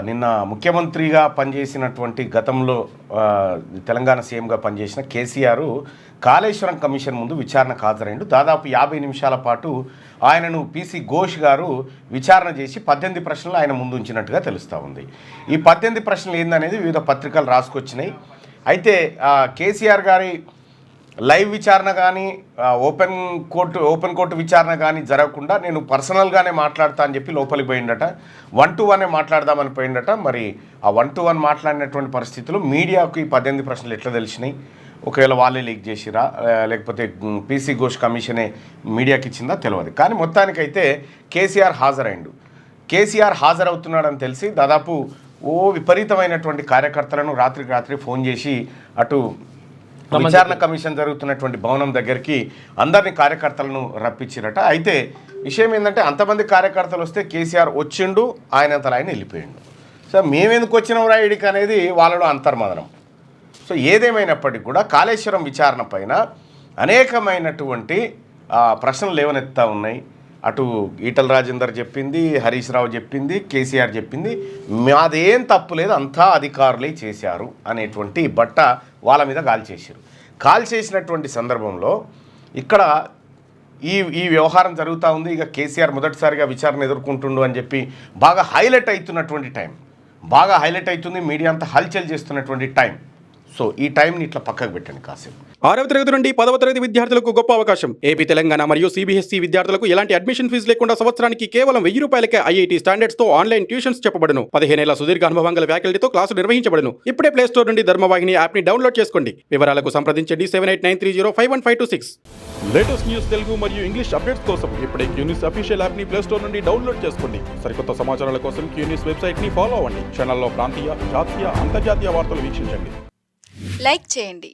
నిన్న ముఖ్యమంత్రిగా పనిచేసినటువంటి గతంలో తెలంగాణ సీఎంగా పనిచేసిన కేసీఆర్ కాళేశ్వరం కమిషన్ ముందు విచారణకు హాజరైండు. దాదాపు 50 నిమిషాల పాటు ఆయనను పీసీ ఘోష్ గారు విచారణ చేసి 18 ప్రశ్నలు ఆయన ముందు ఉంచినట్టుగా తెలుస్తూ ఉంది. ఈ 18 ప్రశ్నలు ఏందనేది వివిధ పత్రికలు రాసుకొచ్చినాయి. అయితే కేసీఆర్ గారి లైవ్ విచారణ కానీ ఓపెన్ కోర్టు విచారణ కానీ జరగకుండా నేను పర్సనల్గానే మాట్లాడతా అని చెప్పి లోపలికి పోయిండట. 1-to-1 మాట్లాడదామని పోయిండట. మరి ఆ 1-to-1 మాట్లాడినటువంటి పరిస్థితుల్లో మీడియాకు ఈ 18 ప్రశ్నలు ఎట్లా తెలిసినాయి, ఒకవేళ వాళ్ళే లీక్ చేసిరా లేకపోతే పీసీ ఘోష్ కమిషనే మీడియాకి ఇచ్చిందా తెలియదు. కానీ మొత్తానికైతే కేసీఆర్ హాజరైండు. కేసీఆర్ హాజరవుతున్నాడని తెలిసి దాదాపు విపరీతమైనటువంటి కార్యకర్తలను రాత్రికి రాత్రి ఫోన్ చేసి అటు విచారణ కమిషన్ జరుగుతున్నటువంటి భవనం దగ్గరికి అందరినీ కార్యకర్తలను రప్పించిరట. అయితే విషయం ఏంటంటే అంతమంది కార్యకర్తలు వస్తే కేసీఆర్ వచ్చిండు, ఆయనంతలో ఆయన వెళ్ళిపోయిండు. సో మేమెందుకు వచ్చినాం రాయుడికి అనేది వాళ్ళలో అంతర్మదనం. సో ఏదేమైనప్పటికీ కూడా కాళేశ్వరం విచారణ పైన అనేకమైనటువంటి ప్రశ్నలు లేవనెత్తా ఉన్నాయి. అటు ఈటల రాజేందర్ చెప్పింది, హరీష్ రావు చెప్పింది, కేసీఆర్ చెప్పింది, మాదేం తప్పు లేదు, అంతా అధికారులే చేశారు అనేటువంటి బట్ట వాళ్ళ మీద కాల్ చేసినటువంటి సందర్భంలో ఇక్కడ ఈ వ్యవహారం జరుగుతూ ఉంది. ఇక కేసీఆర్ మొదటిసారిగా విచారణ ఎదుర్కొంటుండు అని చెప్పి బాగా హైలైట్ అవుతున్నటువంటి టైం, బాగా హైలైట్ అవుతుంది, మీడియా అంతా హల్చల్ చేస్తున్నటువంటి టైం. సో ఈ టైంని ఇట్లా పక్కకు పెట్టండి కాసేపు. 6వ తరగతి నుండి 10వ తరగతి విద్యార్థులకు గొప్ప అవకాశం. ఏపీ, తెలంగాణ మరియు సిబిఎస్ఈ విద్యార్థులకు ఎలాంటి అడ్మిషన్ ఫీజు లేకుండా సంవత్సరానికి కేవలం 1000 రూపాయలకే ఐఐటీ స్టాండర్డ్స్ తో ఆన్లైన్ ట్యూషన్స్ చెప్పబడును. 15 ఏళ్ల సుదీర్ఘ అనుభవం గల ఫ్యాకల్టీతో క్లాసులు నిర్వహించబడును. ఇప్పుడే ప్లే స్టోర్ నుండి ధర్మవాహిని యాప్ ని డౌన్లోడ్ చేసుకోండి. వివరాలకు సంప్రదించండి 7893051526. లేటెస్ట్ న్యూస్ తెలుగు మరియు ఇంగ్లీష్ అప్డేట్స్ కోసం ఇప్పుడే క్యూన్యూస్ అఫీషియల్ యాప్ ని ప్లే స్టోర్ నుండి డౌన్లోడ్ చేసుకోండి. సరికొత్త సమాచారాల కోసం క్యూన్యూస్ వెబ్సైట్ ని ఫాలో అవ్వండి. ఛానల్లో ప్రాంతీయ, జాతీయ, అంతర్జాతీయ వార్తలు వీక్షించండి. లైక్ చేయండి.